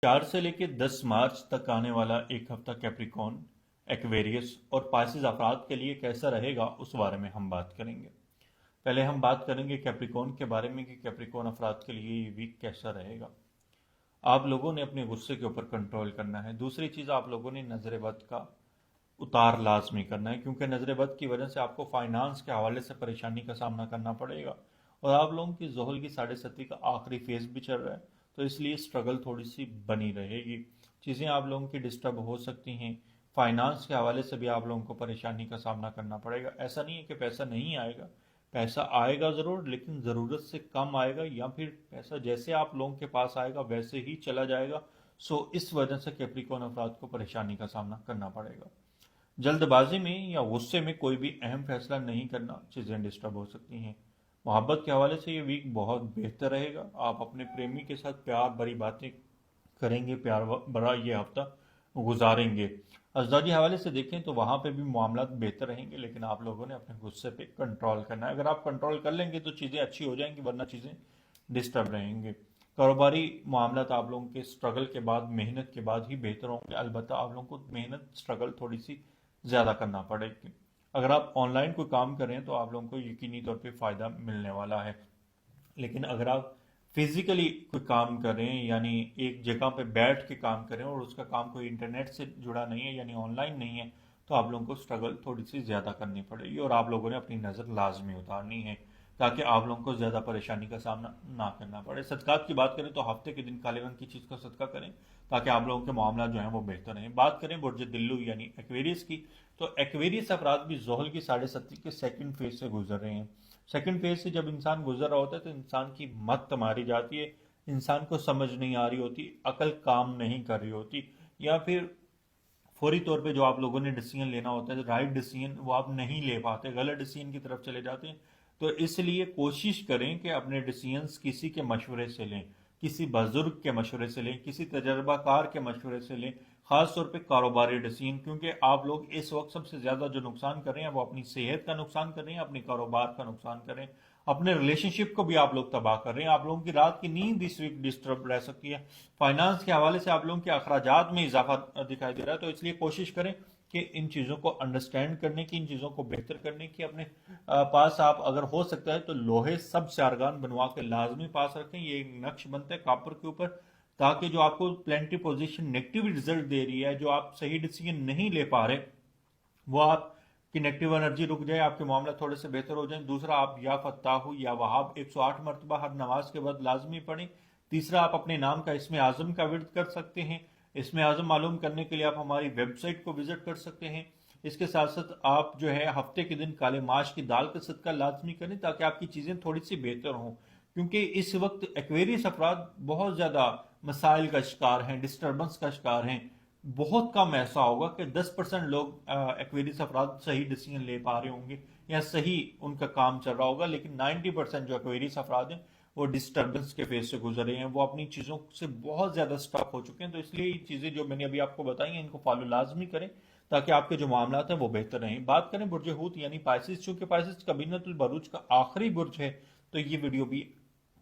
4 से लेकर 10 मार्च तक आने वाला एक हफ्ता कैप्रिकॉर्न, एक्वेरियस और पाइसेस अफराद के लिए कैसा रहेगा उस बारे में हम बात करेंगे। पहले हम बात करेंगे कैप्रिकॉर्न के बारे में कि कैप्रिकॉर्न अफराद के लिए ये वीक कैसा रहेगा। आप लोगों ने अपने गुस्से के ऊपर कंट्रोल करना है। दूसरी चीज़, आप लोगों ने नजर बद का उतार लाजमी करना है, क्योंकि नजर बद की वजह से आपको फाइनेंस के हवाले से परेशानी का सामना करना पड़ेगा। और आप लोगों की ज़ोहल की 7.5 का आखिरी फेज भी चल रहा है, तो इसलिए स्ट्रगल थोड़ी सी बनी रहेगी। चीज़ें आप लोगों की डिस्टर्ब हो सकती हैं। फाइनेंस के हवाले से भी आप लोगों को परेशानी का सामना करना पड़ेगा। ऐसा नहीं है कि पैसा नहीं आएगा, पैसा आएगा ज़रूर, लेकिन ज़रूरत से कम आएगा, या फिर पैसा जैसे आप लोगों के पास आएगा वैसे ही चला जाएगा। सो इस वजह से कैप्रिकॉर्न अफराद को परेशानी का सामना करना पड़ेगा। जल्दबाजी में या गुस्से में कोई भी अहम फैसला नहीं करना, चीज़ें डिस्टर्ब हो सकती हैं। मोहब्बत के हवाले से ये वीक बहुत बेहतर रहेगा। आप अपने प्रेमी के साथ प्यार भरी बातें करेंगे, प्यार भरा ये हफ्ता गुजारेंगे। अजदाजी हवाले से देखें तो वहाँ पे भी मामला बेहतर रहेंगे, लेकिन आप लोगों ने अपने गुस्से पे कंट्रोल करना है। अगर आप कंट्रोल कर लेंगे तो चीज़ें अच्छी हो जाएंगी, वरना चीज़ें डिस्टर्ब रहेंगे। कारोबारी मामला आप लोगों के स्ट्रगल के बाद, मेहनत के बाद ही बेहतर होंगे। अलबत्ता आप लोगों को मेहनत, स्ट्रगल थोड़ी सी ज़्यादा करना पड़ेगी। अगर आप ऑनलाइन कोई काम करें तो आप लोगों को यकीनी तौर पे फ़ायदा मिलने वाला है। लेकिन अगर आप फिजिकली कोई काम कर रहे हैं, यानी एक जगह पे बैठ के काम करें और उसका काम कोई इंटरनेट से जुड़ा नहीं है, यानी ऑनलाइन नहीं है, तो आप लोगों को स्ट्रगल थोड़ी सी ज़्यादा करनी पड़ेगी और आप लोगों ने अपनी नज़र लाजमी उतारनी है, ताकि आप लोगों को ज़्यादा परेशानी का सामना ना करना पड़े। सदकात की बात करें तो हफ्ते के दिन काले रंग की चीज़ का सदका करें, ताकि आप लोगों के मामला जो है वो बेहतर रहें। बात करें बुर्ज दिल्लू यानी एक्वेरियस की, तो एक्वेरियस अफराद भी जोहल की 7.5 के सेकंड फेज से गुजर रहे हैं। सेकंड फेज से जब इंसान गुजर रहा होता है तो इंसान की मत मारी जाती है, इंसान को समझ नहीं आ रही होती, अकल काम नहीं कर रही होती, या फिर फौरी तौर पे जो आप लोगों ने डिसीजन लेना होता है, राइट डिसीजन वो आप नहीं ले पाते, गलत डिसीजन की तरफ चले जाते हैं। तो इसलिए कोशिश करें कि अपने डिसीजंस किसी के मशवरे से लें, किसी बुजुर्ग के मशवरे से लें, किसी तजर्बाकार के मशवरे से लें, खास तौर पे कारोबारी डिसीजन, क्योंकि आप लोग इस वक्त सबसे ज्यादा जो नुकसान कर रहे हैं वो अपनी सेहत का नुकसान कर रहे हैं, अपने कारोबार का नुकसान कर रहे हैं, अपने रिलेशनशिप को भी आप लोग तबाह कर रहे हैं। आप लोगों की रात की नींद इस वीक डिस्टर्ब रह सकती है। फाइनेंस के हवाले से आप लोगों के अखराजात में इजाफा दिखाई दे रहा है, तो इसलिए कोशिश करें कि इन चीज़ों को अंडरस्टैंड करने की, इन चीज़ों को बेहतर करने की अपने पास आप अगर हो सकता है तो लोहे सब से आर्गान बनवा के लाजमी पास रखें। ये एक नक्श बनता है कापर के ऊपर, ताकि जो आपको प्लेंटी पोजीशन नेगेटिव रिजल्ट दे रही है, जो आप सही डिसीजन नहीं ले पा रहे, वो आप की नेगेटिव एनर्जी रुक जाए, आपके मामला थोड़े से बेहतर हो जाए। दूसरा, आप या फत्ताहु या वहाब 108 मरतबा हर नमाज के बाद लाजमी पढ़ें। तीसरा, आप अपने नाम का इसमें आजम का विर्द कर सकते हैं। इसमें आजम मालूम करने के लिए आप हमारी वेबसाइट को विजिट कर सकते हैं। इसके साथ साथ आप जो है हफ्ते के दिन काले माश की दाल का सदका लाजमी करें, ताकि आपकी चीज़ें थोड़ी सी बेहतर हों, क्योंकि इस वक्त एक्वेरियस अफराद बहुत ज़्यादा मसाइल का शिकार हैं, डिस्टर्बेंस का शिकार हैं। बहुत कम ऐसा होगा कि 10% लोग एक्वेरियस अफराद सही डिसीजन ले पा रहे होंगे या सही उनका काम चल रहा होगा, लेकिन 90% जो एक्वेरियस अफराद हैं वो डिस्टर्बेंस के फेज से गुजर रहे हैं, वो अपनी चीज़ों से बहुत ज़्यादा स्टक हो चुके हैं। तो इसलिए ये चीज़ें जो मैंने अभी आपको बताई हैं इनको फॉलो लाजमी करें, ताकि आपके जो मामला हैं वो बेहतर रहें। बात करें बुर्ज हूत यानी पाइसिस, चूंकि पाइसिस कबीनतुल बरूज का आखिरी बुर्ज है, तो ये वीडियो भी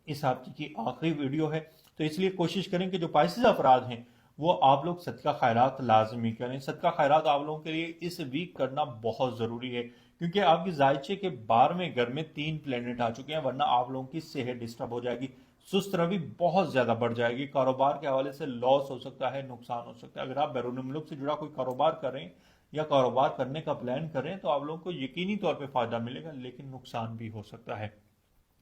इस हफ्ते की आखिरी वीडियो है। तो इसलिए कोशिश करें कि जो पाइसिस अफराद हैं वो आप लोग सदका खैरात लाजमी करें। सदका खैरात आप लोगों के लिए इस वीक करना बहुत ज़रूरी है, क्योंकि आपकी जायचे के 12वें घर में 3 प्लेनेट आ चुके हैं, वरना आप लोगों की सेहत डिस्टर्ब हो जाएगी, सुस्त रवि बहुत ज़्यादा बढ़ जाएगी, कारोबार के हवाले से लॉस हो सकता है, नुकसान हो सकता है। अगर आप बैरून मुल्क से जुड़ा कोई कारोबार कर रहे हैं या कारोबार करने का प्लान कर रहे हैं तो आप लोगों को यकीनी तौर पर फ़ायदा मिलेगा, लेकिन नुकसान भी हो सकता है।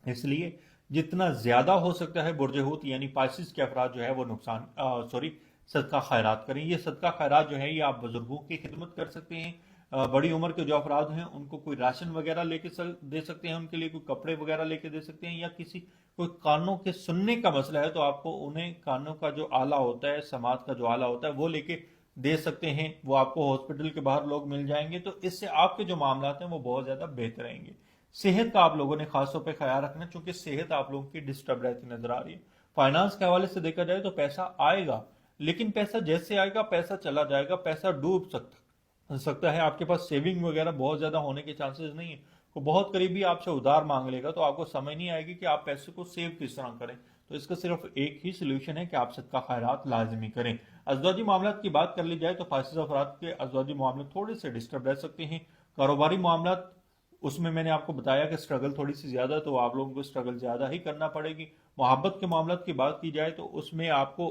इसलिए जितना ज्यादा हो सकता है बुर्ज हूत यानी पाइसिस के अफराद जो है वो नुकसान सदका खैरात करें। ये सदका खैरात जो है ये आप बुजुर्गों की खिदमत कर सकते हैं। बड़ी उम्र के जो अफराद हैं उनको कोई राशन वगैरह लेके दे सकते हैं, उनके लिए कोई कपड़े वगैरह लेके दे सकते हैं, या किसी कोई कानों के सुनने का मसला है तो आपको उन्हें कानों का जो आला होता है, समाज का जो आला होता है वो लेके दे सकते हैं। वो आपको हॉस्पिटल के बाहर लोग मिल जाएंगे, तो इससे आपके जो मामला हैं वो बहुत ज्यादा बेहतर रहेंगे। सेहत का आप लोगों ने खासतौर पर ख्याल रखना, क्योंकि सेहत आप लोगों की डिस्टर्ब रहती नजर आ रही है। फाइनेंस के हवाले से देखा जाए तो पैसा आएगा, लेकिन पैसा जैसे आएगा पैसा चला जाएगा, पैसा डूब सकता है। आपके पास सेविंग वगैरह बहुत ज्यादा होने के चांसेस नहीं है। वो बहुत करीबी आपसे उधार मांग लेगा, तो आपको समझ नहीं आएगी कि आप पैसे को सेव किस तरह करें। تو اس کا صرف ایک ہی سلوشن ہے کہ آپ صدقہ خیرات لازمی کریں۔ ازواجی معاملات کی بات کر لی جائے تو فاسد افراد کے ازواجی معاملات تھوڑے سے ڈسٹرب رہ سکتے ہیں۔ کاروباری معاملات، اس میں نے آپ کو بتایا کہ سٹرگل تھوڑی سی زیادہ، تو آپ لوگوں کو سٹرگل زیادہ ہی کرنا پڑے گی۔ محبت کے معاملات کی بات کی جائے تو اس میں آپ کو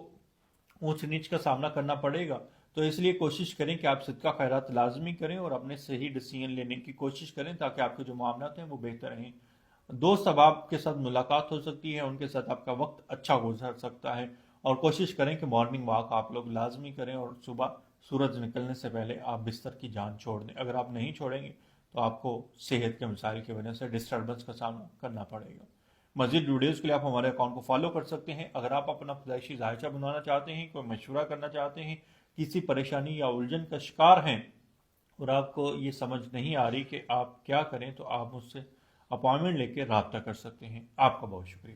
اونچ نیچ کا سامنا کرنا پڑے گا، تو اس لیے کوشش کریں کہ آپ صدقہ خیرات لازمی کریں اور اپنے صحیح ڈیسیژن لینے کی کوشش کریں تاکہ آپ کے جو معاملات ہیں وہ بہتر رہیں۔ دوست اب آپ کے ساتھ ملاقات ہو سکتی ہے، ان کے ساتھ آپ کا وقت اچھا گزر سکتا ہے، اور کوشش کریں کہ مارننگ واک آپ لوگ لازمی کریں اور صبح سورج نکلنے سے پہلے آپ بستر کی جان چھوڑ دیں۔ اگر آپ نہیں چھوڑیں گے تو آپ کو صحت کے مسائل کی وجہ سے ڈسٹربنس کا سامنا کرنا پڑے گا۔ مزید ویڈیوز کے لیے آپ ہمارے اکاؤنٹ کو فالو کر سکتے ہیں۔ اگر آپ اپنا پیدائشی ذائچہ بنوانا چاہتے ہیں، کوئی مشورہ کرنا چاہتے ہیں، کسی پریشانی یا الجھن کا شکار ہیں اور آپ کو یہ سمجھ نہیں آ رہی کہ آپ کیا کریں، تو آپ مجھ سے اپائنٹمنٹ لے کے رابطہ کر سکتے ہیں۔ آپ کا بہت شکریہ۔